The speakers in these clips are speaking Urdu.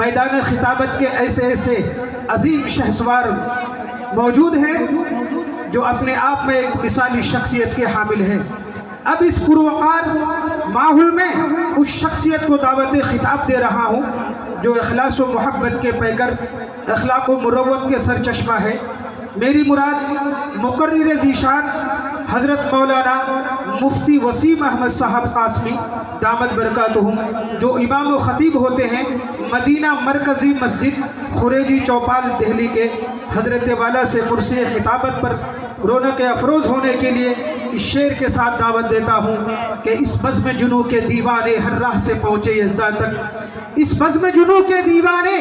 میدان خطابت کے ایسے ایسے عظیم شہسوار موجود ہیں جو اپنے آپ میں ایک مثالی شخصیت کے حامل ہیں۔ اب اس پروقار ماحول میں اس شخصیت کو دعوت خطاب دے رہا ہوں جو اخلاص و محبت کے پیکر، اخلاق و مروت کے سرچشمہ ہے۔ میری مراد مقرر ذیشان حضرت مولانا مفتی وسیم احمد صاحب قاسمی دامت برکاتہم، جو امام و خطیب ہوتے ہیں مدینہ مرکزی مسجد خوریجی چوپال دہلی کے۔ حضرت والا سے کرسی خطابت پر رونق افروز ہونے کے لیے اس شعر کے ساتھ دعوت دیتا ہوں کہ اس بزم جنوں کے دیوانے ہر راہ سے پہنچے یزداں تک، اس بزم جنوں کے دیوانے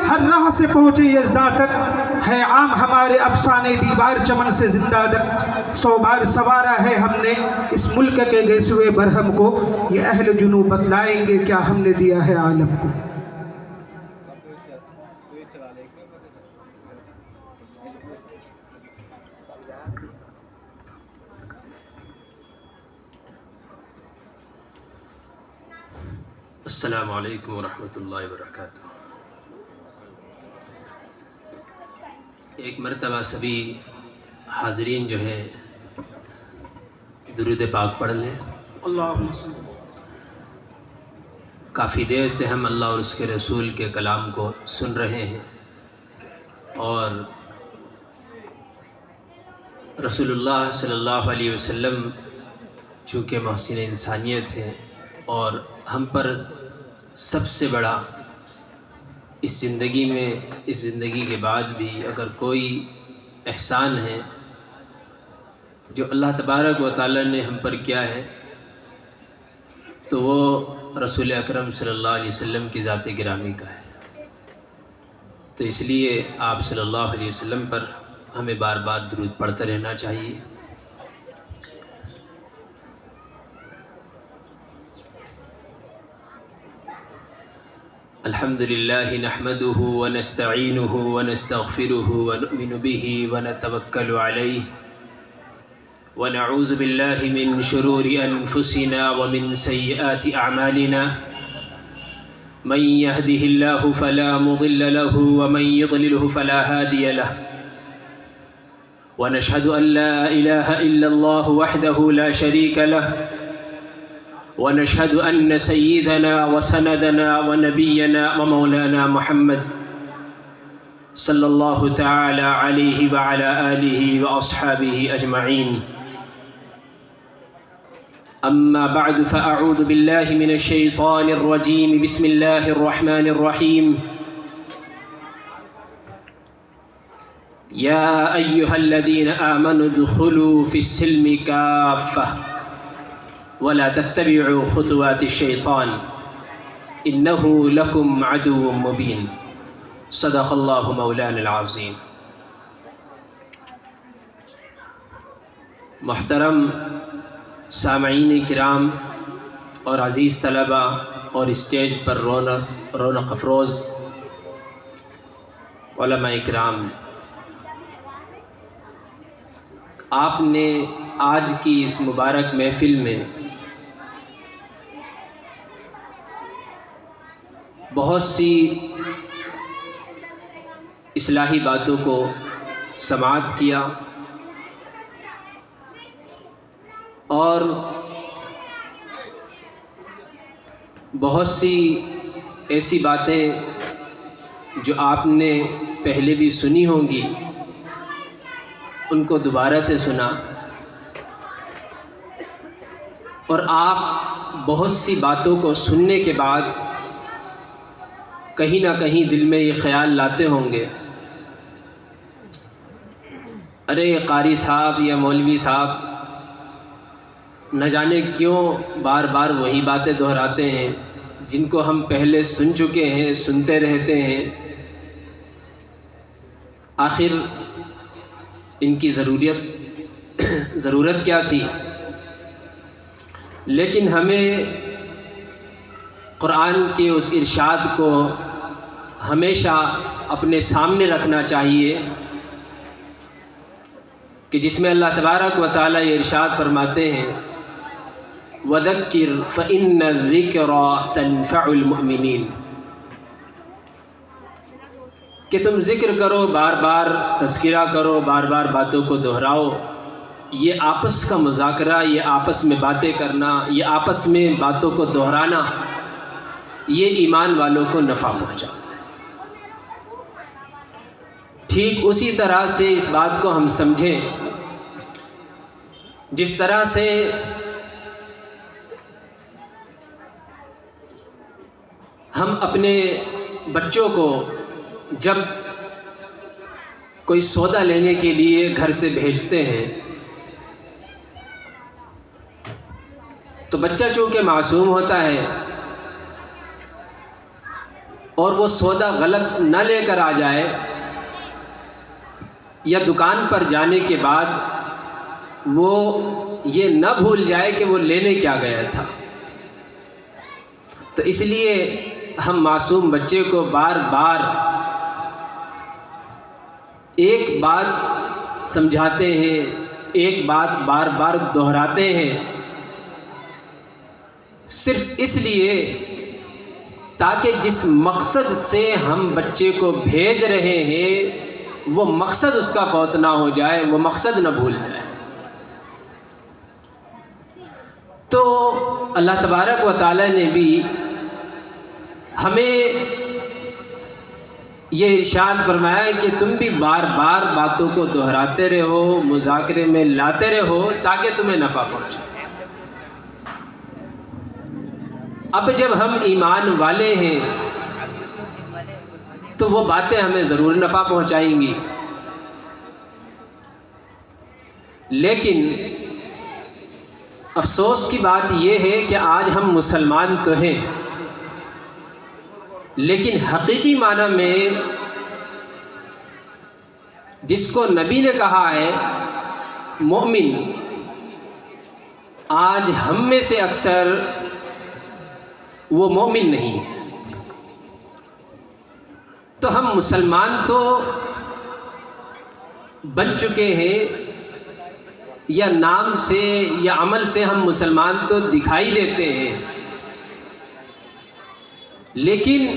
ہر راہ سے پہنچے یزداں تک، ہے عام ہمارے افسانے دیوار چمن سے زندہ تک، 100 بار سوارا ہے ہم نے اس ملک کے گیسوئے برہم کو، یہ اہل جنوں بتلائیں گے کیا ہم نے دیا ہے عالم کو۔ السلام علیکم ورحمۃ اللہ وبرکاتہ۔ ایک مرتبہ سبھی حاضرین جو ہے درود پاک پڑھ لیں۔ اللہم صل۔ کافی دیر سے ہم اللہ اور اس کے رسول کے کلام کو سن رہے ہیں، اور رسول اللہ صلی اللہ علیہ وسلم چونکہ محسن انسانیت ہیں، اور ہم پر سب سے بڑا اس زندگی میں، اس زندگی کے بعد بھی اگر کوئی احسان ہے جو اللہ تبارک و تعالی نے ہم پر کیا ہے، تو وہ رسول اکرم صلی اللہ علیہ وسلم کی ذات گرامی کا ہے۔ تو اس لیے آپ صلی اللہ علیہ وسلم پر ہمیں بار بار درود پڑھتے رہنا چاہیے۔ الحمد للہ نحمده ونستعینه ونستغفره ونؤمن به ونتوکل علیہ ونعوذ باللہ من شرور انفسنا ومن سیئات اعمالنا، من يهده الله فلا مضل له ومن يضلله فلا هادي له، ونشهد ان لا اله الا الله وحده لا شريك له، ونشهد أن سيدنا وسندنا ونبينا ومولانا محمد صلى الله تعالى عليه وعلى آله وأصحابه أجمعين. أما بعد فأعوذ بالله من الشيطان الرجيم، بسم الله الرحمن الرحيم. يا أيها الذين آمنوا ادخلوا في السلم كافة ولا تتبعوا خطوات الشيطان إنه لكم عدو مبين. صدق الله مولانا العظيم. محترم سامعین کرام اور عزیز طلباء اور اسٹیج پر رونق افروز علماء کرام، آپ نے آج کی اس مبارک محفل میں بہت سی اصلاحی باتوں کو سماعت کیا، اور بہت سی ایسی باتیں جو آپ نے پہلے بھی سنی ہوں گی ان کو دوبارہ سے سنا، اور آپ بہت سی باتوں کو سننے کے بعد کہیں نہ کہیں دل میں یہ خیال لاتے ہوں گے، ارے قاری صاحب یا مولوی صاحب نہ جانے کیوں بار بار وہی باتیں دہراتے ہیں جن کو ہم پہلے سن چکے ہیں، سنتے رہتے ہیں، آخر ان کی ضرورت کیا تھی؟ لیکن ہمیں قرآن کے اس ارشاد کو ہمیشہ اپنے سامنے رکھنا چاہیے کہ جس میں اللہ تبارک و تعالیٰ یہ ارشاد فرماتے ہیں وَذَكِّرْ فَإِنَّ الذِّكْرَى تَنفَعُ الْمُؤْمِنِينَ، کہ تم ذکر کرو، بار بار تذکرہ کرو، بار بار باتوں کو دہراؤ، یہ آپس کا مذاکرہ، یہ آپس میں باتیں کرنا، یہ آپس میں باتوں کو دہرانا، یہ ایمان والوں کو نفع پہنچاتا ہے۔ ٹھیک اسی طرح سے اس بات کو ہم سمجھیں جس طرح سے ہم اپنے بچوں کو جب کوئی سودا لینے کے لیے گھر سے بھیجتے ہیں تو بچہ چونکہ معصوم ہوتا ہے اور وہ سودا غلط نہ لے کر آ جائے، یا دکان پر جانے کے بعد وہ یہ نہ بھول جائے کہ وہ لینے کیا گیا تھا، تو اس لیے ہم معصوم بچے کو بار بار ایک بات سمجھاتے ہیں، ایک بات بار بار دہراتے ہیں، صرف اس لیے تاکہ جس مقصد سے ہم بچے کو بھیج رہے ہیں وہ مقصد اس کا فوت نہ ہو جائے، وہ مقصد نہ بھول جائے۔ تو اللہ تبارک و تعالی نے بھی ہمیں یہ ارشاد فرمایا کہ تم بھی بار بار باتوں کو دہراتے رہو، مذاکرے میں لاتے رہو تاکہ تمہیں نفع پہنچے۔ اب جب ہم ایمان والے ہیں تو وہ باتیں ہمیں ضرور نفع پہنچائیں گی، لیکن افسوس کی بات یہ ہے کہ آج ہم مسلمان تو ہیں لیکن حقیقی معنی میں جس کو نبی نے کہا ہے مومن، آج ہم میں سے اکثر وہ مومن نہیں ہے۔ تو ہم مسلمان تو بن چکے ہیں، یا نام سے یا عمل سے ہم مسلمان تو دکھائی دیتے ہیں، لیکن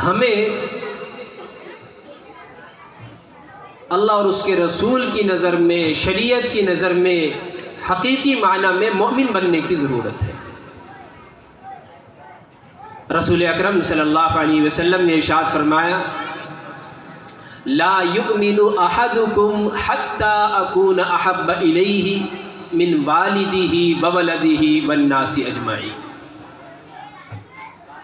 ہمیں اللہ اور اس کے رسول کی نظر میں، شریعت کی نظر میں حقیقی معنی میں مومن بننے کی ضرورت ہے۔ رسول اکرم صلی اللہ علیہ وسلم نے ارشاد فرمایا لا یؤمن احدکم حتی اکون احب الیہ من والدہ وولدہ والناس اجمعین،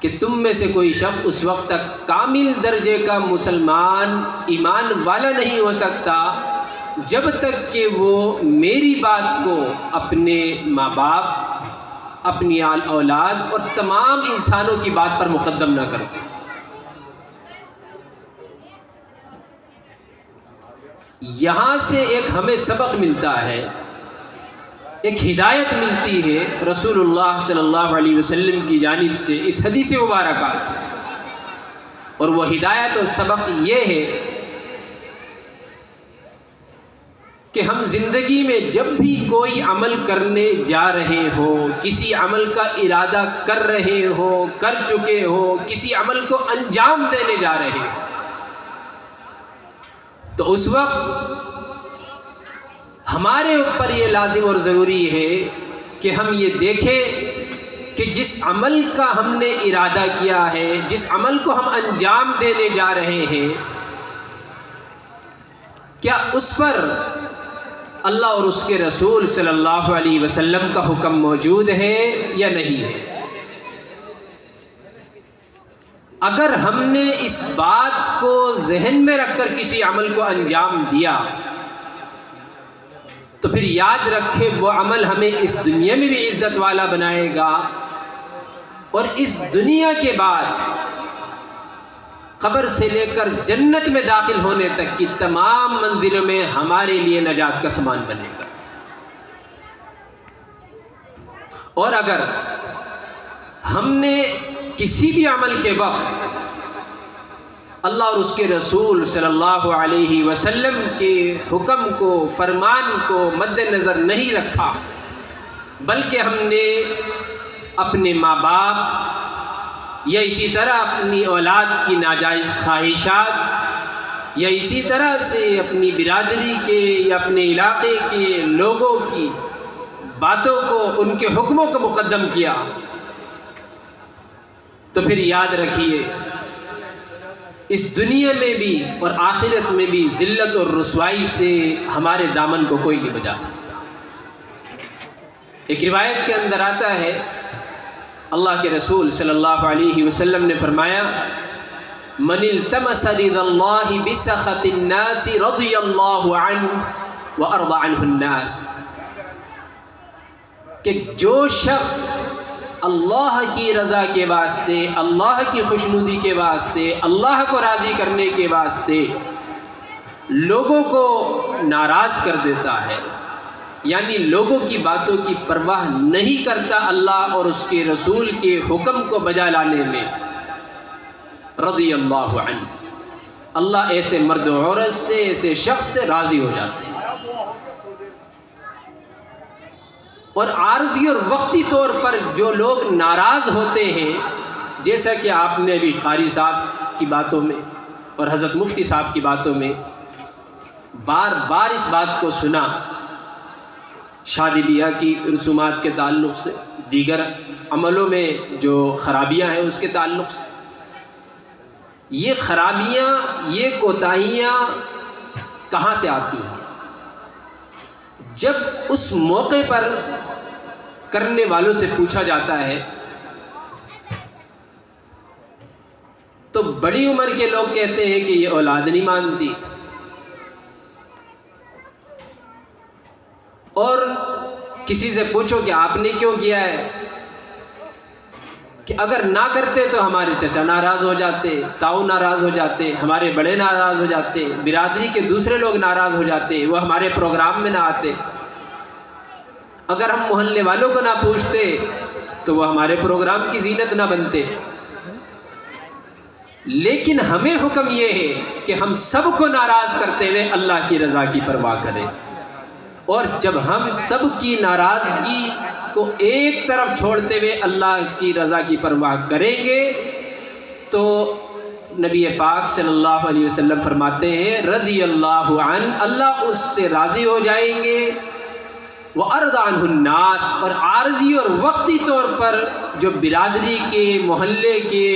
کہ تم میں سے کوئی شخص اس وقت تک کامل درجے کا مسلمان ایمان والا نہیں ہو سکتا جب تک کہ وہ میری بات کو اپنے ماں باپ، اپنی اولاد اور تمام انسانوں کی بات پر مقدم نہ کرو۔ یہاں سے ایک ہمیں سبق ملتا ہے، ایک ہدایت ملتی ہے رسول اللہ صلی اللہ علیہ وسلم کی جانب سے اس حدیث مبارکہ سے، اور وہ ہدایت اور سبق یہ ہے کہ ہم زندگی میں جب بھی کوئی عمل کرنے جا رہے ہوں، کسی عمل کا ارادہ کر رہے ہوں، کر چکے ہوں، کسی عمل کو انجام دینے جا رہے ہوں، تو اس وقت ہمارے اوپر یہ لازم اور ضروری ہے کہ ہم یہ دیکھیں کہ جس عمل کا ہم نے ارادہ کیا ہے، جس عمل کو ہم انجام دینے جا رہے ہیں، کیا اس پر اللہ اور اس کے رسول صلی اللہ علیہ وسلم کا حکم موجود ہے یا نہیں ہے۔ اگر ہم نے اس بات کو ذہن میں رکھ کر کسی عمل کو انجام دیا تو پھر یاد رکھے وہ عمل ہمیں اس دنیا میں بھی عزت والا بنائے گا، اور اس دنیا کے بعد قبر سے لے کر جنت میں داخل ہونے تک کی تمام منزلوں میں ہمارے لیے نجات کا سامان بنے گا۔ اور اگر ہم نے کسی بھی عمل کے وقت اللہ اور اس کے رسول صلی اللہ علیہ وسلم کے حکم کو، فرمان کو مد نظر نہیں رکھا، بلکہ ہم نے اپنے ماں باپ، یا اسی طرح اپنی اولاد کی ناجائز خواہشات، یا اسی طرح سے اپنی برادری کے یا اپنے علاقے کے لوگوں کی باتوں کو، ان کے حکموں کو مقدم کیا، تو پھر یاد رکھیے اس دنیا میں بھی اور آخرت میں بھی ذلت اور رسوائی سے ہمارے دامن کو کوئی نہیں بچا سکتا۔ ایک روایت کے اندر آتا ہے، اللہ کے رسول صلی اللہ علیہ وسلم نے فرمایا، من التمس رضا اللہ بسخط الناس رضی اللہ عنہ وارضى عنہ الناس، کہ جو شخص اللہ کی رضا کے واسطے، اللہ کی خوشنودی کے واسطے، اللہ کو راضی کرنے کے واسطے لوگوں کو ناراض کر دیتا ہے، یعنی لوگوں کی باتوں کی پرواہ نہیں کرتا اللہ اور اس کے رسول کے حکم کو بجا لانے میں، رضی اللہ عنہ، اللہ ایسے مرد و عورت سے، ایسے شخص سے راضی ہو جاتے ہیں۔ اور عارضی اور وقتی طور پر جو لوگ ناراض ہوتے ہیں، جیسا کہ آپ نے ابھی قاری صاحب کی باتوں میں اور حضرت مفتی صاحب کی باتوں میں بار بار اس بات کو سنا، شادی بیاہ کی رسومات کے تعلق سے، دیگر عملوں میں جو خرابیاں ہیں اس کے تعلق سے، یہ خرابیاں، یہ کوتاہیاں کہاں سے آتی ہیں؟ جب اس موقع پر کرنے والوں سے پوچھا جاتا ہے تو بڑی عمر کے لوگ کہتے ہیں کہ یہ اولاد نہیں مانتی، اور کسی سے پوچھو کہ آپ نے کیوں کیا ہے، کہ اگر نہ کرتے تو ہمارے چچا ناراض ہو جاتے، تاؤ ناراض ہو جاتے، ہمارے بڑے ناراض ہو جاتے، برادری کے دوسرے لوگ ناراض ہو جاتے، وہ ہمارے پروگرام میں نہ آتے، اگر ہم محلے والوں کو نہ پوچھتے تو وہ ہمارے پروگرام کی زینت نہ بنتے۔ لیکن ہمیں حکم یہ ہے کہ ہم سب کو ناراض کرتے ہوئے اللہ کی رضا کی پرواہ کریں، اور جب ہم سب کی ناراضگی کو ایک طرف چھوڑتے ہوئے اللہ کی رضا کی پرواہ کریں گے تو نبی پاک صلی اللہ علیہ وسلم فرماتے ہیں، رضی اللہ عنہ، اللہ اس سے راضی ہو جائیں گے، وَأَرْضَ عَنْهُ النَّاسِ، اور عارضی اور وقتی طور پر جو برادری کے، محلے کے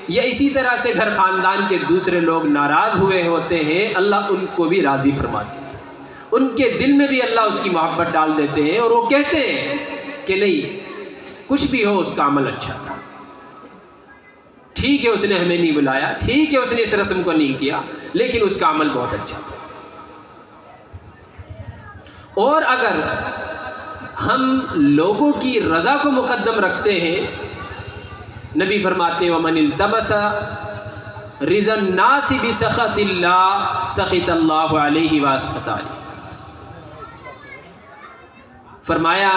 یا اسی طرح سے گھر خاندان کے دوسرے لوگ ناراض ہوئے ہوتے ہیں، اللہ ان کو بھی راضی فرما دیتے ہیں، ان کے دل میں بھی اللہ اس کی محبت ڈال دیتے ہیں، اور وہ کہتے ہیں کہ نہیں، کچھ بھی ہو اس کا عمل اچھا تھا، ٹھیک ہے اس نے ہمیں نہیں بلایا، ٹھیک ہے اس نے اس رسم کو نہیں کیا، لیکن اس کا عمل بہت اچھا تھا۔ اور اگر ہم لوگوں کی رضا کو مقدم رکھتے ہیں، نبی فرماتے ہیں وَمَنِ الْتَمَسَ رِضَا النَّاسِ بِسَخَطِ اللَّهِ سَخِطَ اللَّهُ عَلَيْهِ وَأَسْخَطَ عَلَيْهِ، فرمایا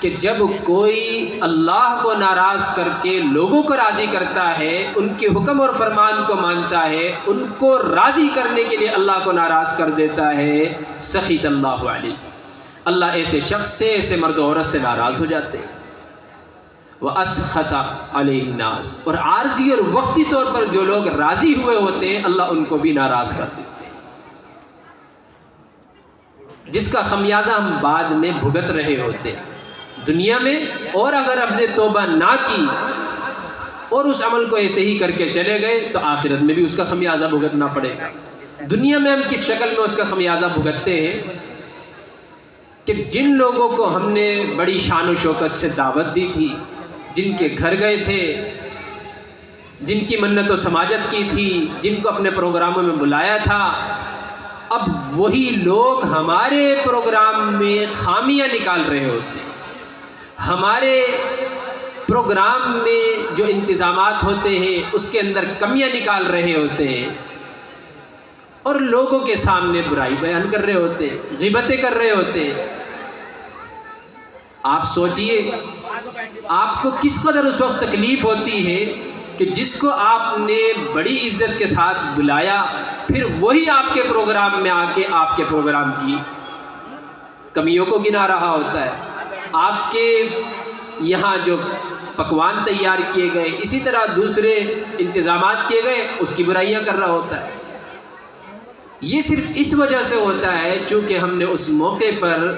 کہ جب کوئی اللہ کو ناراض کر کے لوگوں کو راضی کرتا ہے، ان کے حکم اور فرمان کو مانتا ہے، ان کو راضی کرنے کے لیے اللہ کو ناراض کر دیتا ہے، سخط اللہ علیہ، اللہ ایسے شخص سے، ایسے مرد و عورت سے ناراض ہو جاتے ہیں۔ وَأَسْخَطَ عَلَيْهِ النَّاسِ، اور عارضی اور وقتی طور پر جو لوگ راضی ہوئے ہوتے ہیں اللہ ان کو بھی ناراض کر دیتے ہیں، جس کا خمیازہ ہم بعد میں بھگت رہے ہوتے ہیں دنیا میں، اور اگر ہم نے توبہ نہ کی اور اس عمل کو ایسے ہی کر کے چلے گئے تو آخرت میں بھی اس کا خمیازہ بھگتنا پڑے گا۔ دنیا میں ہم کس شکل میں اس کا خمیازہ بھگتتے ہیں کہ جن لوگوں کو ہم نے بڑی شان و شوکت سے دعوت دی تھی، جن کے گھر گئے تھے، جن کی منت و سماجت کی تھی، جن کو اپنے پروگراموں میں بلایا تھا، اب وہی لوگ ہمارے پروگرام میں خامیاں نکال رہے ہوتے ہیں، ہمارے پروگرام میں جو انتظامات ہوتے ہیں اس کے اندر کمیاں نکال رہے ہوتے ہیں، اور لوگوں کے سامنے برائی بیان کر رہے ہوتے ہیں، غیبتیں کر رہے ہوتے ہیں۔ آپ سوچئے آپ کو کس قدر اس وقت تکلیف ہوتی ہے کہ جس کو آپ نے بڑی عزت کے ساتھ بلایا، پھر وہی آپ کے پروگرام میں آ کے آپ کے پروگرام کی کمیوں کو گنا رہا ہوتا ہے، آپ کے یہاں جو پکوان تیار کیے گئے، اسی طرح دوسرے انتظامات کیے گئے، اس کی برائیاں کر رہا ہوتا ہے۔ یہ صرف اس وجہ سے ہوتا ہے چونکہ ہم نے اس موقع پر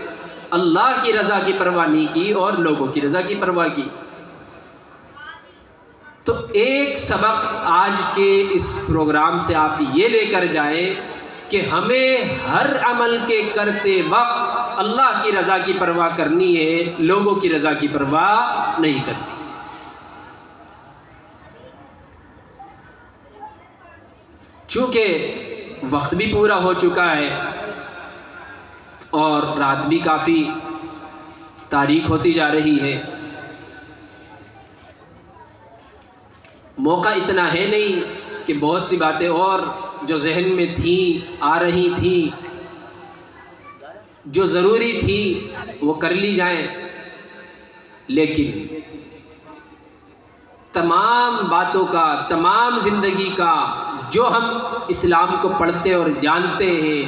اللہ کی رضا کی پرواہ نہیں کی اور لوگوں کی رضا کی پرواہ کی۔ تو ایک سبق آج کے اس پروگرام سے آپ یہ لے کر جائیں کہ ہمیں ہر عمل کے کرتے وقت اللہ کی رضا کی پرواہ کرنی ہے، لوگوں کی رضا کی پرواہ نہیں کرنی۔ چونکہ وقت بھی پورا ہو چکا ہے اور رات بھی کافی تاریک ہوتی جا رہی ہے، موقع اتنا ہے نہیں کہ بہت سی باتیں اور جو ذہن میں تھیں، آ رہی تھیں، جو ضروری تھی وہ کر لی جائیں، لیکن تمام باتوں کا، تمام زندگی کا جو ہم اسلام کو پڑھتے اور جانتے ہیں،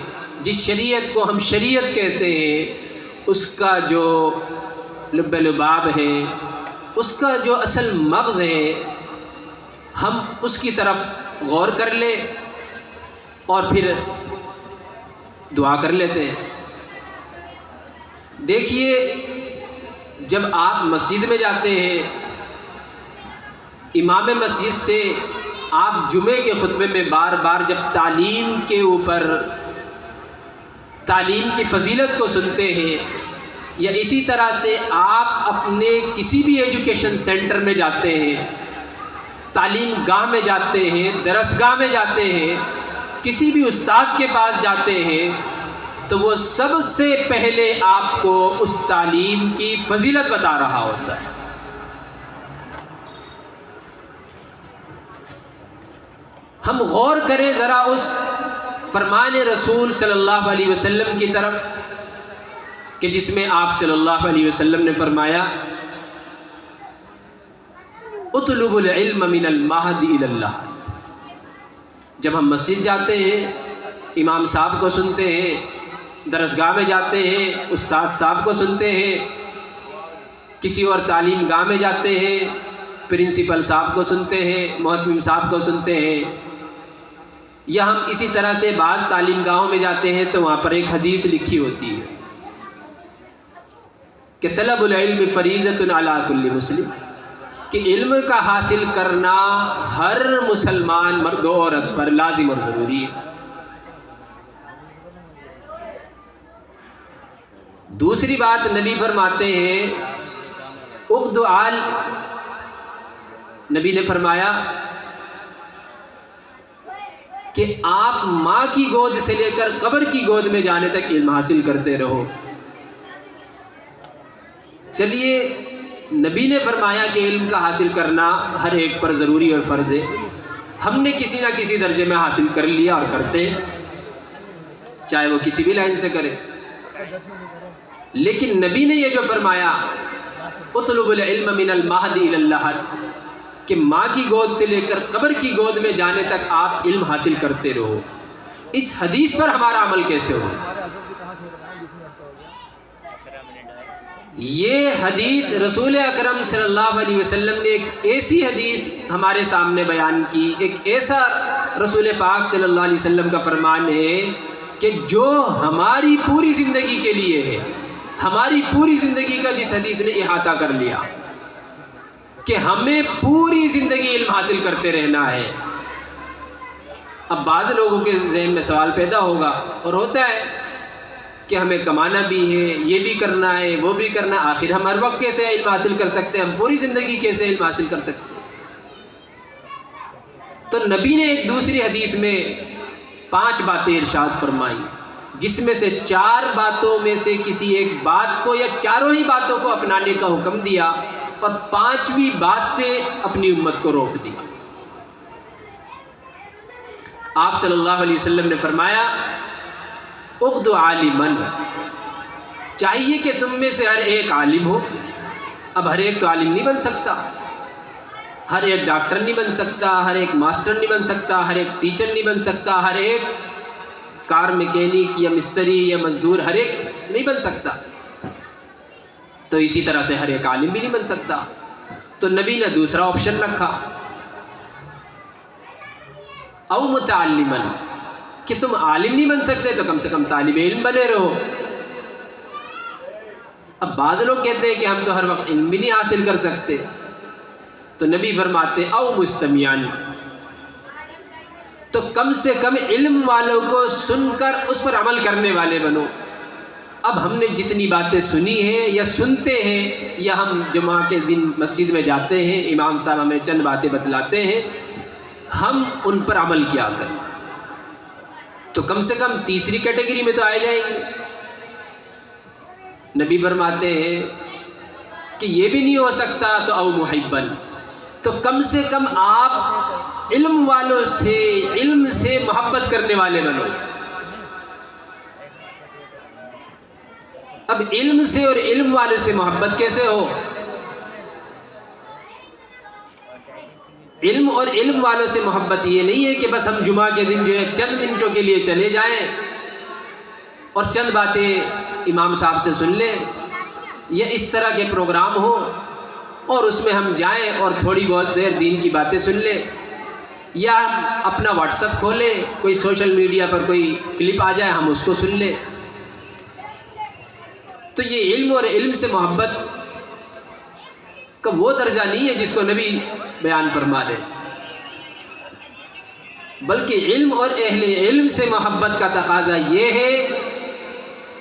جس شریعت کو ہم شریعت کہتے ہیں، اس کا جو لب لباب ہے، اس کا جو اصل مغز ہے، ہم اس کی طرف غور کر لیں اور پھر دعا کر لیتے ہیں۔ دیکھیے، جب آپ مسجد میں جاتے ہیں، امام مسجد سے آپ جمعے کے خطبے میں بار بار جب تعلیم کے اوپر، تعلیم کی فضیلت کو سنتے ہیں، یا اسی طرح سے آپ اپنے کسی بھی ایجوکیشن سینٹر میں جاتے ہیں، تعلیم گاہ میں جاتے ہیں، درس گاہ میں جاتے ہیں، کسی بھی استاذ کے پاس جاتے ہیں، تو وہ سب سے پہلے آپ کو اس تعلیم کی فضیلت بتا رہا ہوتا ہے۔ ہم غور کریں ذرا اس فرمان رسول صلی اللہ علیہ وسلم کی طرف کہ جس میں آپ صلی اللہ علیہ وسلم نے فرمایا، اطلب العلم من المہد الی اللحد۔ جب ہم مسجد جاتے ہیں، امام صاحب کو سنتے ہیں، درسگاہ میں جاتے ہیں، استاد صاحب کو سنتے ہیں، کسی اور تعلیم گاہ میں جاتے ہیں، پرنسپل صاحب کو سنتے ہیں، محتمم صاحب کو سنتے ہیں، یا ہم اسی طرح سے بعض تعلیم گاہوں میں جاتے ہیں تو وہاں پر ایک حدیث لکھی ہوتی ہے کہ طلب العلم فریضۃ علی کل مسلم، کہ علم کا حاصل کرنا ہر مسلمان مرد و عورت پر لازم اور ضروری ہے۔ دوسری بات نبی فرماتے ہیں، نبی نے فرمایا کہ آپ ماں کی گود سے لے کر قبر کی گود میں جانے تک علم حاصل کرتے رہو۔ چلیے، نبی نے فرمایا کہ علم کا حاصل کرنا ہر ایک پر ضروری اور فرض ہے، ہم نے کسی نہ کسی درجے میں حاصل کر لیا اور کرتے ہیں، چاہے وہ کسی بھی لائن سے کرے۔ لیکن نبی نے یہ جو فرمایا، اطلب العلم من المہد الی اللحد، کہ ماں کی گود سے لے کر قبر کی گود میں جانے تک آپ علم حاصل کرتے رہو، اس حدیث پر ہمارا عمل کیسے ہو؟ یہ حدیث رسول اکرم صلی اللہ علیہ وسلم نے ایک ایسی حدیث ہمارے سامنے بیان کی، ایک ایسا رسول پاک صلی اللہ علیہ وسلم کا فرمان ہے کہ جو ہماری پوری زندگی کے لیے ہے، ہماری پوری زندگی کا جس حدیث نے احاطہ کر لیا کہ ہمیں پوری زندگی علم حاصل کرتے رہنا ہے۔ اب بعض لوگوں کے ذہن میں سوال پیدا ہوگا اور ہوتا ہے کہ ہمیں کمانا بھی ہے، یہ بھی کرنا ہے، وہ بھی کرنا ہے، آخر ہم ہر وقت کیسے علم حاصل کر سکتے ہیں، ہم پوری زندگی کیسے علم حاصل کر سکتے ہیں؟ تو نبی نے ایک دوسری حدیث میں 5 باتیں ارشاد فرمائی، جس میں سے 4 باتوں میں سے کسی ایک بات کو یا چاروں ہی باتوں کو اپنانے کا حکم دیا اور 5ویں بات سے اپنی امت کو روک دیا۔ آپ صلی اللہ علیہ وسلم نے فرمایا، اغد عالمن، چاہیے کہ تم میں سے ہر ایک عالم ہو۔ اب ہر ایک تو عالم نہیں بن سکتا، ہر ایک ڈاکٹر نہیں بن سکتا، ہر ایک ماسٹر نہیں بن سکتا، ہر ایک ٹیچر نہیں بن سکتا، ہر ایک کار میکینک یا مستری یا مزدور ہر ایک نہیں بن سکتا، تو اسی طرح سے ہر ایک عالم بھی نہیں بن سکتا۔ تو نبی نے دوسرا آپشن رکھا، او متعلمن، کہ تم عالم نہیں بن سکتے تو کم سے کم طالب علم بنے رہو۔ اب بعض لوگ کہتے ہیں کہ ہم تو ہر وقت علم بھی نہیں حاصل کر سکتے، تو نبی فرماتے او مستمیعن، تو کم سے کم علم والوں کو سن کر اس پر عمل کرنے والے بنو۔ اب ہم نے جتنی باتیں سنی ہیں یا سنتے ہیں، یا ہم جمعہ کے دن مسجد میں جاتے ہیں، امام صاحب ہمیں چند باتیں بتلاتے ہیں، ہم ان پر عمل کیا کریں تو کم سے کم تیسری کیٹیگری میں تو آئے جائیں گے۔ نبی فرماتے ہیں کہ یہ بھی نہیں ہو سکتا تو او محبن، تو کم سے کم آپ علم والوں سے، علم سے محبت کرنے والے بنو۔ اب علم سے اور علم والوں سے محبت کیسے ہو؟ علم اور علم والوں سے محبت یہ نہیں ہے کہ بس ہم جمعہ کے دن جو ہے چند منٹوں کے لیے چلے جائیں اور چند باتیں امام صاحب سے سن لیں، یا اس طرح کے پروگرام ہو اور اس میں ہم جائیں اور تھوڑی بہت دیر دین کی باتیں سن لیں، یا اپنا واٹس ایپ کھولیں، کوئی سوشل میڈیا پر کوئی کلپ آ جائے ہم اس کو سن لیں۔ تو یہ علم اور علم سے محبت کا وہ درجہ نہیں ہے جس کو نبی بیان فرما دے، بلکہ علم اور اہل علم سے محبت کا تقاضا یہ ہے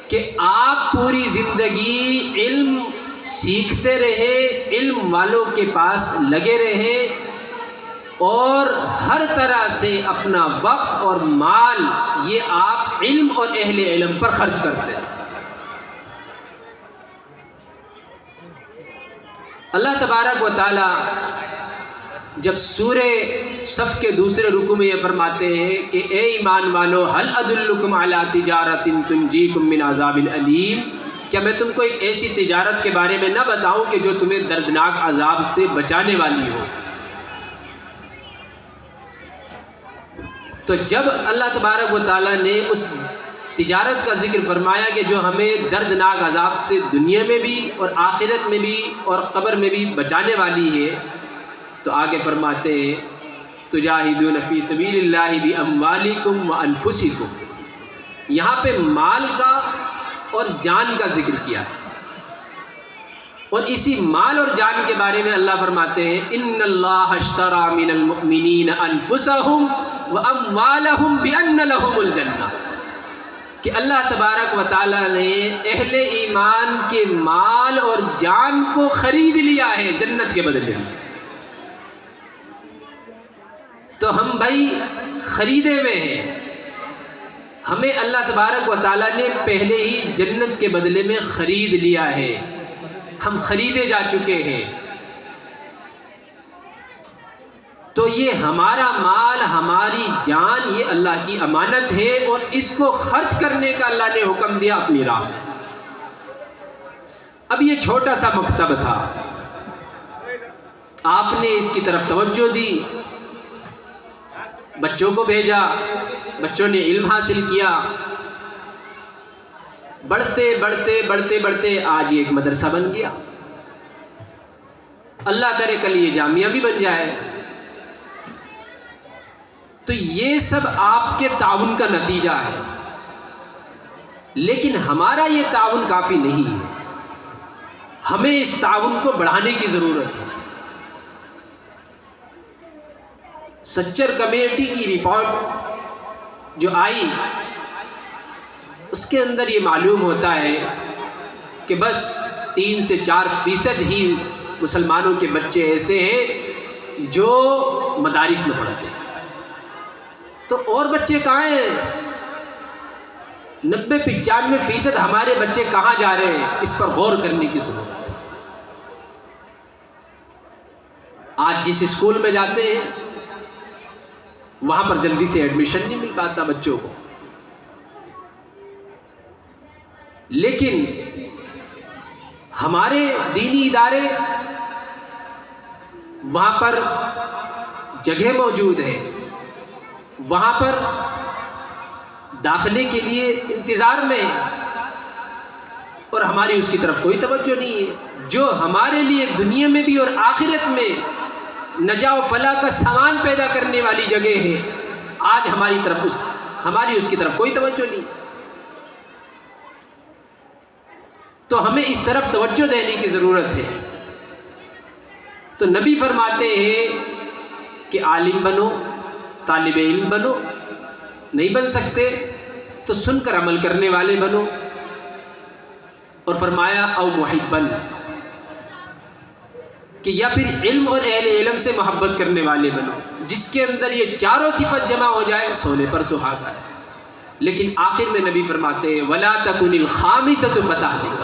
کہ آپ پوری زندگی علم سیکھتے رہے، علم والوں کے پاس لگے رہے اور ہر طرح سے اپنا وقت اور مال یہ آپ علم اور اہل علم پر خرچ کرتے ہیں۔ اللہ تبارک و تعالی جب سورہ صف کے دوسرے رکوع میں یہ فرماتے ہیں کہ اے ایمان والو هل ادلکم علی تجارۃ تنجیکم من عذاب الیم، کیا میں تم کو ایک ایسی تجارت کے بارے میں نہ بتاؤں کہ جو تمہیں دردناک عذاب سے بچانے والی ہو؟ تو جب اللہ تبارک و تعالیٰ نے اس تجارت کا ذکر فرمایا کہ جو ہمیں دردناک عذاب سے دنیا میں بھی اور آخرت میں بھی اور قبر میں بھی بچانے والی ہے، تو آگے فرماتے ہیں تجاہدون فی سبیل اللہ باموالکم وانفسکم، یہاں پہ مال کا اور جان کا ذکر کیا ہے، اور اسی مال اور جان کے بارے میں اللہ فرماتے ہیں ان اللہ اشتری من المؤمنین انفسہم واموالہم بان لہم الجنہ، کہ اللہ تبارک و تعالیٰ نے اہل ایمان کے مال اور جان کو خرید لیا ہے جنت کے بدلے میں۔ تو ہم بھائی خریدے ہوئے ہیں، ہمیں اللہ تبارک و تعالیٰ نے پہلے ہی جنت کے بدلے میں خرید لیا ہے، ہم خریدے جا چکے ہیں۔ تو یہ ہمارا مال، ہماری جان، یہ اللہ کی امانت ہے اور اس کو خرچ کرنے کا اللہ نے حکم دیا اپنی راہ میں۔ اب یہ چھوٹا سا مکتب تھا، آپ نے اس کی طرف توجہ دی، بچوں کو بھیجا، بچوں نے علم حاصل کیا، بڑھتے بڑھتے بڑھتے بڑھتے آج یہ ایک مدرسہ بن گیا، اللہ کرے کل یہ جامعہ بھی بن جائے۔ تو یہ سب آپ کے تعاون کا نتیجہ ہے، لیکن ہمارا یہ تعاون کافی نہیں ہے، ہمیں اس تعاون کو بڑھانے کی ضرورت ہے۔ سچر کمیونٹی کی رپورٹ جو آئی اس کے اندر یہ معلوم ہوتا ہے کہ بس 3 سے 4% ہی مسلمانوں کے بچے ایسے ہیں جو مدارس میں پڑھتے ہیں، تو اور بچے کہاں ہیں؟ 90-95% ہمارے بچے کہاں جا رہے ہیں؟ اس پر غور کرنے کی ضرورت ہے۔ آج جس اسکول میں جاتے ہیں وہاں پر جلدی سے ایڈمیشن نہیں مل پاتا بچوں کو، لیکن ہمارے دینی ادارے وہاں پر جگہ موجود ہے، وہاں پر داخلے کے لیے انتظار میں، اور اور ہماری اس کی طرف کوئی توجہ نہیں ہے۔ جو ہمارے لیے دنیا میں بھی اور آخرت میں نجات و فلاح کا سامان پیدا کرنے والی جگہ ہے، آج ہماری اس کی طرف کوئی توجہ نہیں۔ تو ہمیں اس طرف توجہ دینے کی ضرورت ہے۔ تو نبی فرماتے ہیں کہ عالم بنو، طالب علم بنو، نہیں بن سکتے تو سن کر عمل کرنے والے بنو، اور فرمایا او محبن، کہ یا پھر علم اور اہل علم سے محبت کرنے والے بنو۔ جس کے اندر یہ چاروں صفت جمع ہو جائے سونے پر سہاگا ہے۔ لیکن آخر میں نبی فرماتے ہیں وَلَا تَكُنِ الْخَامِسَةُ فَتَهْلِكَ،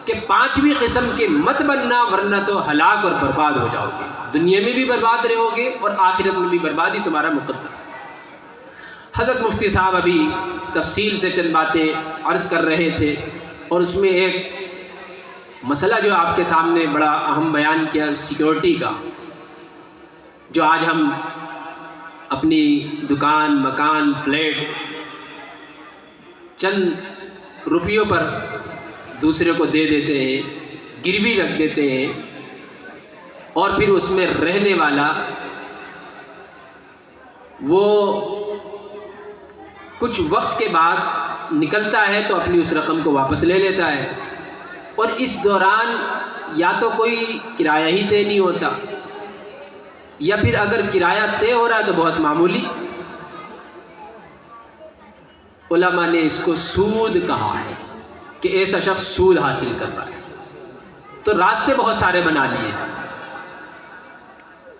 کہ پانچویں قسم کے مت بننا، ورنہ تو ہلاک اور برباد ہو جاؤ گے، دنیا میں بھی برباد رہو گے اور آخرت میں بھی بربادی تمہارا مقدر۔ حضرت مفتی صاحب ابھی تفصیل سے چند باتیں عرض کر رہے تھے، اور اس میں ایک مسئلہ جو آپ کے سامنے بڑا اہم بیان کیا سیکیورٹی کا، جو آج ہم اپنی دکان، مکان، فلیٹ چند روپیوں پر دوسرے کو دے دیتے ہیں، گروی رکھ دیتے ہیں، اور پھر اس میں رہنے والا وہ کچھ وقت کے بعد نکلتا ہے تو اپنی اس رقم کو واپس لے لیتا ہے، اور اس دوران یا تو کوئی کرایہ ہی طے نہیں ہوتا، یا پھر اگر کرایہ طے ہو رہا ہے تو بہت معمولی۔ علماء نے اس کو سود کہا ہے، کہ ایسا شخص سود حاصل کر رہا ہے۔ تو راستے بہت سارے بنا لیے ہیں،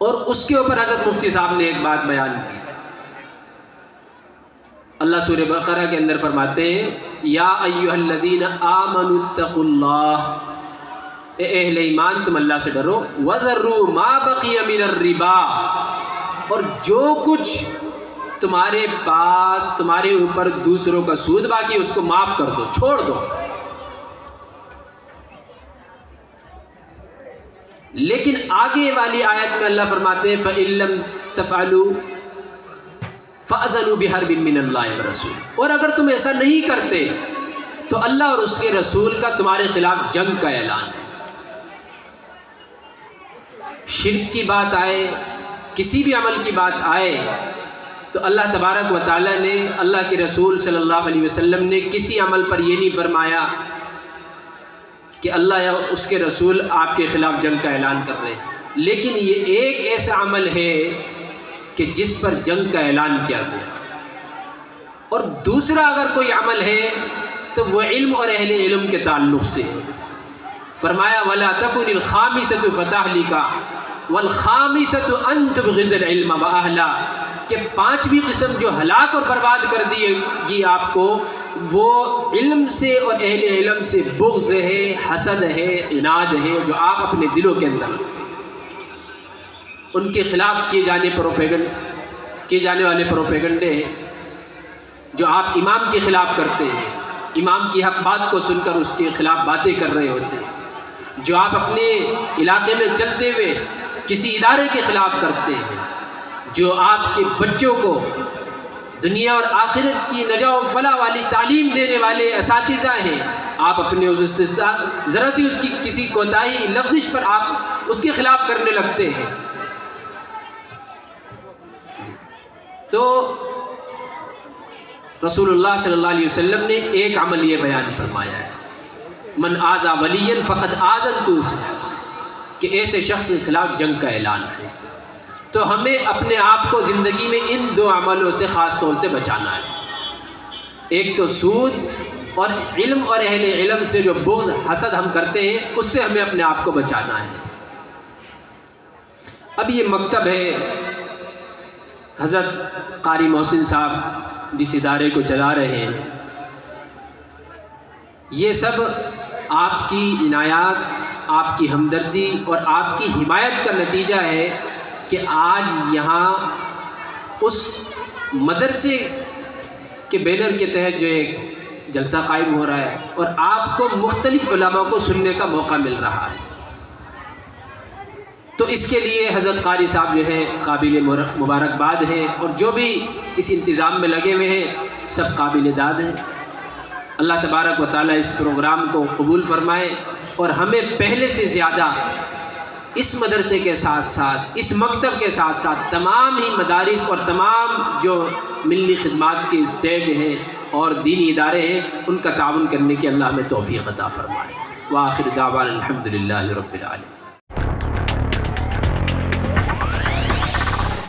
اور اس کے اوپر حضرت مفتی صاحب نے ایک بات بیان کی۔ اللہ سورہ بقرہ کے اندر فرماتے ہیں یا ایھا الذین آمنوا اتقوا اللہ، اے اہل ایمان تم اللہ سے ڈرو، وذروا ما بقی من الربا، اور جو کچھ تمہارے پاس تمہارے اوپر دوسروں کا سود باقی اس کو معاف کر دو، چھوڑ دو۔ لیکن آگے والی آیت میں اللہ فرماتے ہیں فَإِن لَّمْ تَفْعَلُوا فَأَذَنُوا بِحَرْبٍ مِّنَ اللَّهِ وَرَسُولِهِ، اور اگر تم ایسا نہیں کرتے تو اللہ اور اس کے رسول کا تمہارے خلاف جنگ کا اعلان ہے۔ شرک کی بات آئے، کسی بھی عمل کی بات آئے، تو اللہ تبارک و تعالیٰ نے، اللہ کے رسول صلی اللہ علیہ وسلم نے کسی عمل پر یہ نہیں فرمایا کہ اللہ یا اس کے رسول آپ کے خلاف جنگ کا اعلان کر رہے ہیں، لیکن یہ ایک ایسا عمل ہے کہ جس پر جنگ کا اعلان کیا گیا۔ اور دوسرا اگر کوئی عمل ہے تو وہ علم اور اہل علم کے تعلق سے ہے۔ فرمایا وَلَا تَكُنِ الْخَامِسَةُ فَتَهْلِكَ وَالْخَامِسَةُ أَن تُبْغِضَ الْعِلْمَ وَأَهْلَهُ، کہ پانچویں قسم جو ہلاک اور برباد کر دیے گی آپ کو، وہ علم سے اور اہل علم سے بغض ہے، حسد ہے، عناد ہے، جو آپ اپنے دلوں کے اندر رکھتے ہیں۔ ان کے خلاف کیے جانے والے پروپیگنڈے ہیں، جو آپ امام کے خلاف کرتے ہیں، امام کی حق بات کو سن کر اس کے خلاف باتیں کر رہے ہوتے ہیں، جو آپ اپنے علاقے میں چلتے ہوئے کسی ادارے کے خلاف کرتے ہیں، جو آپ کے بچوں کو دنیا اور آخرت کی نجات و فلاح والی تعلیم دینے والے اساتذہ ہیں، آپ اپنے اس ذرا سی اس کی کسی کوتاہی لفظ پر آپ اس کے خلاف کرنے لگتے ہیں۔ تو رسول اللہ صلی اللہ علیہ وسلم نے ایک عمل یہ بیان فرمایا ہے من آذا ولیا فقد آذنتہ، کہ ایسے شخص کے خلاف جنگ کا اعلان ہے۔ تو ہمیں اپنے آپ کو زندگی میں ان دو عملوں سے خاص طور سے بچانا ہے، ایک تو سود، اور علم اور اہل علم سے جو بغض حسد ہم کرتے ہیں اس سے ہمیں اپنے آپ کو بچانا ہے۔ اب یہ مکتب ہے، حضرت قاری محسن صاحب جس ادارے کو چلا رہے ہیں، یہ سب آپ کی عنایات، آپ کی ہمدردی اور آپ کی حمایت کا نتیجہ ہے کہ آج یہاں اس مدرسے کے بینر کے تحت جو ایک جلسہ قائم ہو رہا ہے، اور آپ کو مختلف علماء کو سننے کا موقع مل رہا ہے۔ تو اس کے لیے حضرت قاری صاحب جو ہے قابل مبارکباد ہیں، اور جو بھی اس انتظام میں لگے ہوئے ہیں سب قابل داد ہیں۔ اللہ تبارک و تعالیٰ اس پروگرام کو قبول فرمائے اور ہمیں پہلے سے زیادہ اس مدرسے کے ساتھ ساتھ اس مکتب کے ساتھ ساتھ تمام ہی مدارس اور تمام جو ملی خدمات کے اسٹیج ہیں اور دینی ادارے ہیں ان کا تعاون کرنے کی اللہ ہمیں توفیق عطا فرمائے۔ وآخر دعوانا الحمدللہ رب العالمین۔